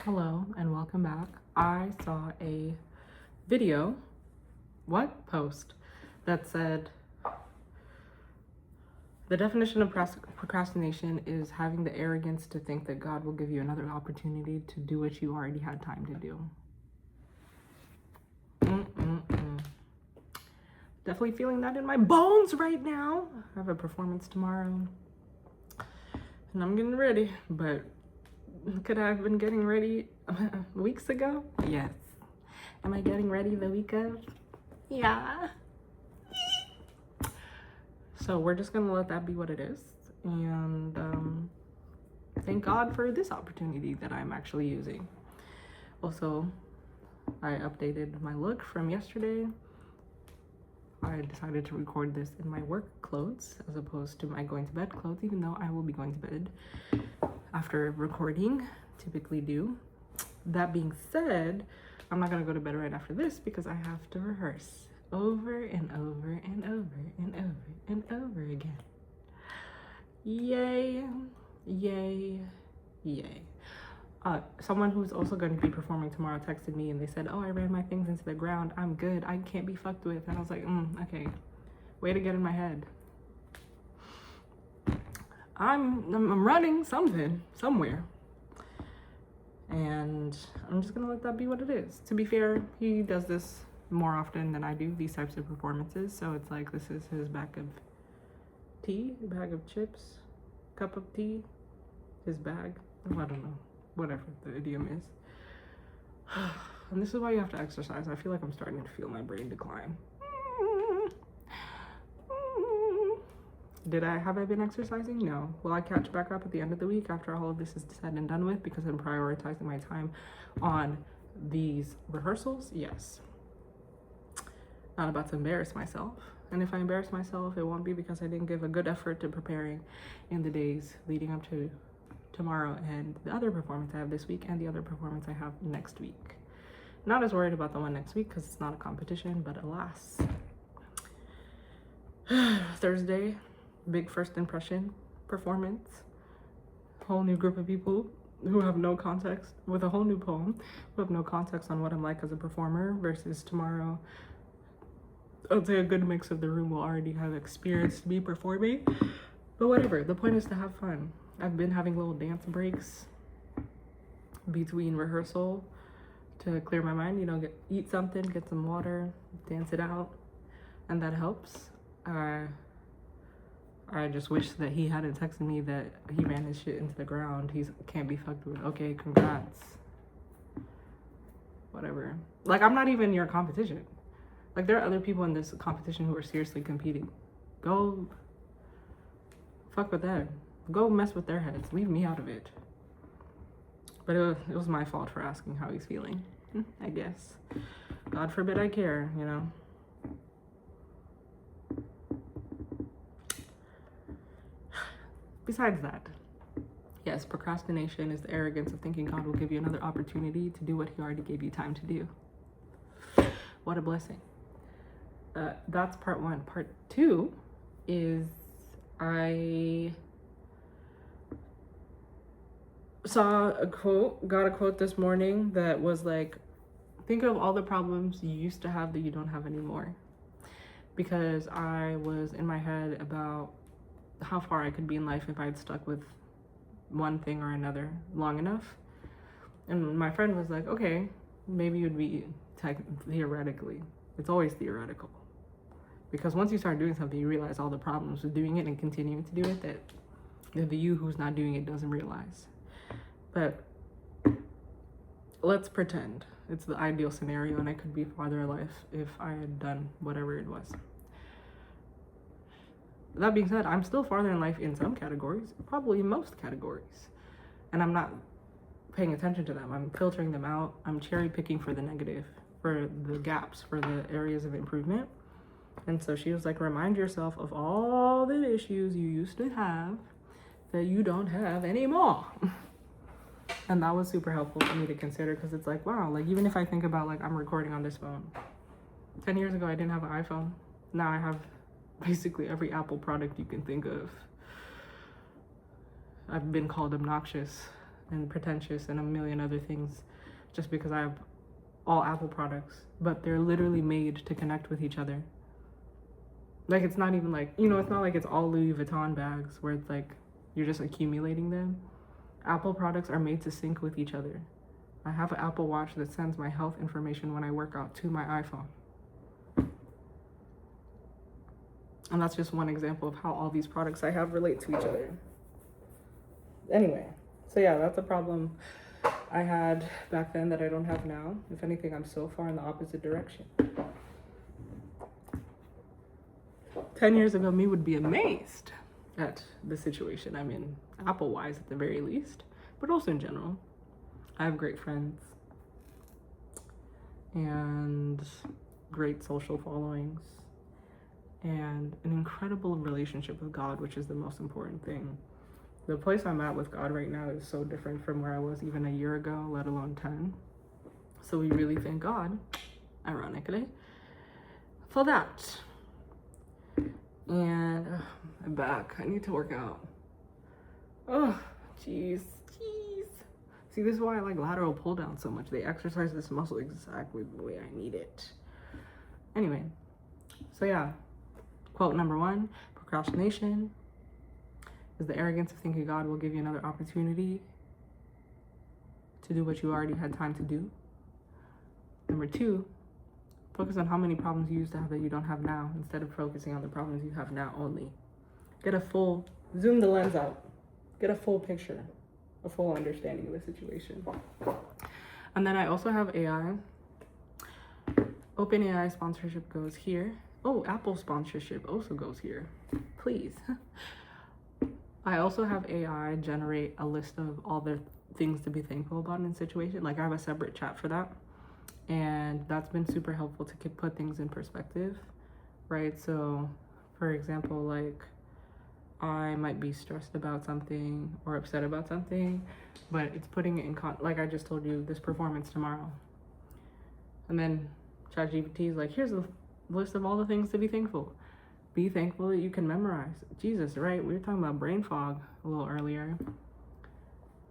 Hello and welcome back. I saw a video, post that said the definition of procrastination is having the arrogance to think that God will give you another opportunity to do what you already had time to do. Definitely feeling that in my bones right now. I have a performance tomorrow and I'm getting ready, but could I have been getting ready weeks ago? Yes. Am I getting ready the week of? Yeah. So we're just gonna let that be what it is. And thank God for this opportunity that I'm actually using. Also, I updated my look from yesterday. I decided to record this in my work clothes as opposed to my going to bed clothes, even though I will be going to bed after recording, typically do. That being said, I'm not gonna go to bed right after this because I have to rehearse over and over and over and over and over again. Yay, yay, yay. Someone who's also going to be performing tomorrow texted me and they said, oh, I ran my things into the ground. I'm good. I can't be fucked with. And I was like, okay, way to get in my head. I'm running something somewhere. And I'm just gonna let that be what it is. To be fair, he does this more often than I do, these types of performances. So it's like, this is his bag of tea, bag of chips, cup of tea, his bag. Oh, I don't know, whatever the idiom is. And this is why you have to exercise. I feel like I'm starting to feel my brain decline. Have I been exercising? No. Will I catch back up at the end of the week after all of this is said and done with because I'm prioritizing my time on these rehearsals? Yes. Not about to embarrass myself. And if I embarrass myself, it won't be because I didn't give a good effort to preparing in the days leading up to tomorrow and the other performance I have this week and the other performance I have next week. Not as worried about the one next week because it's not a competition, but alas. Thursday, big first impression performance. Whole new group of people who have no context, with a whole new poem, who have no context on what I'm like as a performer, versus tomorrow, I'd say a good mix of the room will already have experienced me performing. But whatever, the point is to have fun. I've been having little dance breaks between rehearsal to clear my mind, you know, eat something, get some water, dance it out, and that helps. I just wish that he hadn't texted me that he ran his shit into the ground. He can't be fucked with. Okay, congrats. Whatever. Like, I'm not even your competition. Like, there are other people in this competition who are seriously competing. Go fuck with them. Go mess with their heads. Leave me out of it. But it was my fault for asking how he's feeling, I guess. God forbid I care, you know. Besides that, yes, procrastination is the arrogance of thinking God will give you another opportunity to do what he already gave you time to do. What a blessing. That's part one. Part two is I saw a quote, got a quote this morning that was like, think of all the problems you used to have that you don't have anymore. Because I was in my head about how far I could be in life if I had stuck with one thing or another long enough. And my friend was like, okay, maybe you'd be theoretically. It's always theoretical. Because once you start doing something, you realize all the problems with doing it and continuing to do it that the you who's not doing it doesn't realize. But let's pretend it's the ideal scenario and I could be farther in life if I had done whatever it was. That being said, I'm still farther in life in some categories, probably most categories. And I'm not paying attention to them. I'm filtering them out. I'm cherry picking for the negative, for the gaps, for the areas of improvement. And so she was like, remind yourself of all the issues you used to have that you don't have anymore. And that was super helpful for me to consider because it's like, wow, like even if I think about like I'm recording on this phone. 10 years ago, I didn't have an iPhone. Now I have basically every Apple product you can think of. I've been called obnoxious and pretentious and a million other things just because I have all Apple products, but they're literally made to connect with each other. Like, it's not even like, it's not like it's all Louis Vuitton bags where it's like you're just accumulating them. Apple products are made to sync with each other. I have an Apple Watch that sends my health information when I work out to my iPhone. And that's just one example of how all these products I have relate to each other. Anyway, so yeah, that's a problem I had back then that I don't have now. If anything, I'm so far in the opposite direction. 10 years ago, me would be amazed at the situation I'm in, Apple-wise at the very least, but also in general. I have great friends and great social followings and an incredible relationship with God, which is the most important thing. The place I'm at with God right now is so different from where I was even a year ago, let alone 10. So we really thank God, ironically, for that. And I'm back. I need to work out. Oh, jeez. See, this is why I like lateral pull down so much. They exercise this muscle exactly the way I need it. Anyway, so yeah, quote number 1, procrastination is the arrogance of thinking God will give you another opportunity to do what you already had time to do. Number 2, focus on how many problems you used to have that you don't have now instead of focusing on the problems you have now only. Zoom the lens out. Get a full picture, a full understanding of the situation. And then I also have AI. OpenAI sponsorship goes here. Oh, Apple sponsorship also goes here. Please. I also have AI generate a list of all the things to be thankful about in a situation. Like, I have a separate chat for that. And that's been super helpful to put things in perspective, right? So, for example, like, I might be stressed about something or upset about something, but it's putting it in like I just told you, this performance tomorrow. And then ChatGPT is like, here's a list of all the things to be thankful. Be thankful that you can memorize. Jesus, right? We were talking about brain fog a little earlier.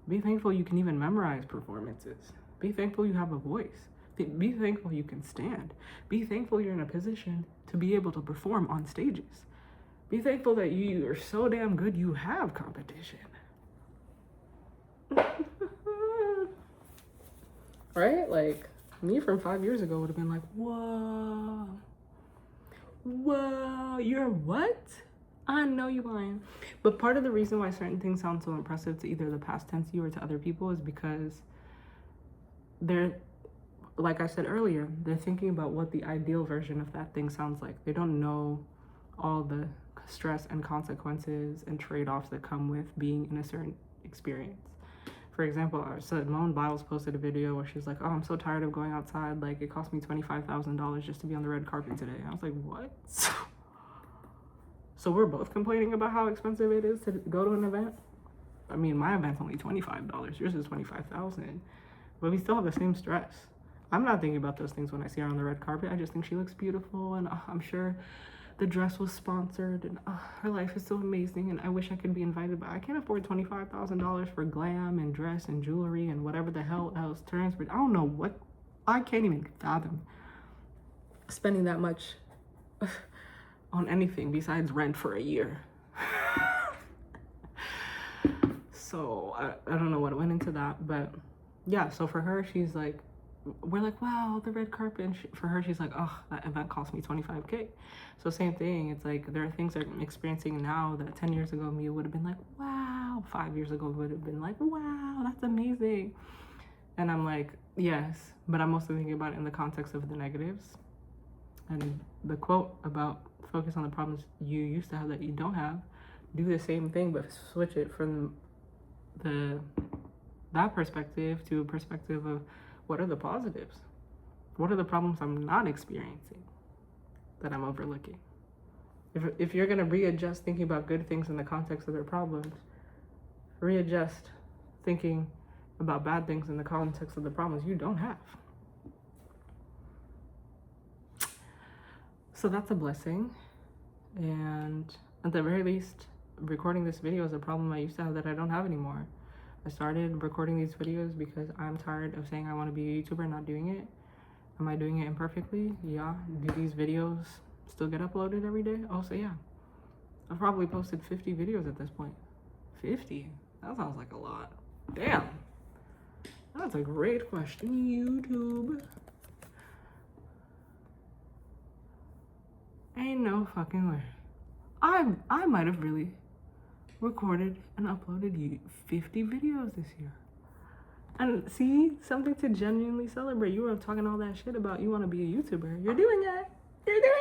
Be thankful you can even memorize performances. Be thankful you have a voice. Be thankful you can stand. Be thankful you're in a position to be able to perform on stages. Be thankful that you are so damn good you have competition. Right? Like, me from 5 years ago would have been like, whoa, you're what? I know you lying. But part of the reason why certain things sound so impressive to either the past tense you or to other people is because they're, like I said earlier, they're thinking about what the ideal version of that thing sounds like. They don't know all the stress and consequences and trade-offs that come with being in a certain experience. For example, Simone Biles posted a video where she's like, oh, I'm so tired of going outside. Like, it cost me $25,000 just to be on the red carpet today. I was like, what? So we're both complaining about how expensive it is to go to an event? I mean, my event's only $25. Yours is $25,000. But we still have the same stress. I'm not thinking about those things when I see her on the red carpet. I just think she looks beautiful, and I'm sure the dress was sponsored, and her life is so amazing, and I wish I could be invited, but I can't afford $25,000 for glam and dress and jewelry and whatever the hell else transport. I don't know what, I can't even fathom spending that much on anything besides rent for a year. So I don't know what went into that, but yeah, so for her, she's like, we're like, wow, the red carpet. And for her, she's like, oh, that event cost me $25K. So same thing. It's like there are things I'm experiencing now that 10 years ago me would have been like, wow. 5 years ago would have been like, wow, that's amazing. And I'm like, yes, but I'm also thinking about it in the context of the negatives. And the quote about focus on the problems you used to have that you don't have, do the same thing, but switch it from that perspective to a perspective of, what are the positives? What are the problems I'm not experiencing that I'm overlooking? If you're gonna readjust thinking about good things in the context of their problems, readjust thinking about bad things in the context of the problems you don't have. So that's a blessing. And at the very least, recording this video is a problem I used to have that I don't have anymore. I started recording these videos because I'm tired of saying I want to be a YouTuber and not doing it. Am I doing it imperfectly? Yeah. Do these videos still get uploaded every day? Also, yeah. I've probably posted 50 videos at this point. 50? That sounds like a lot. Damn. That's a great question, YouTube. Ain't no fucking way. I might have really recorded and uploaded 50 videos this year. And see, something to genuinely celebrate. You were talking all that shit about you want to be a YouTuber. You're doing it. You're doing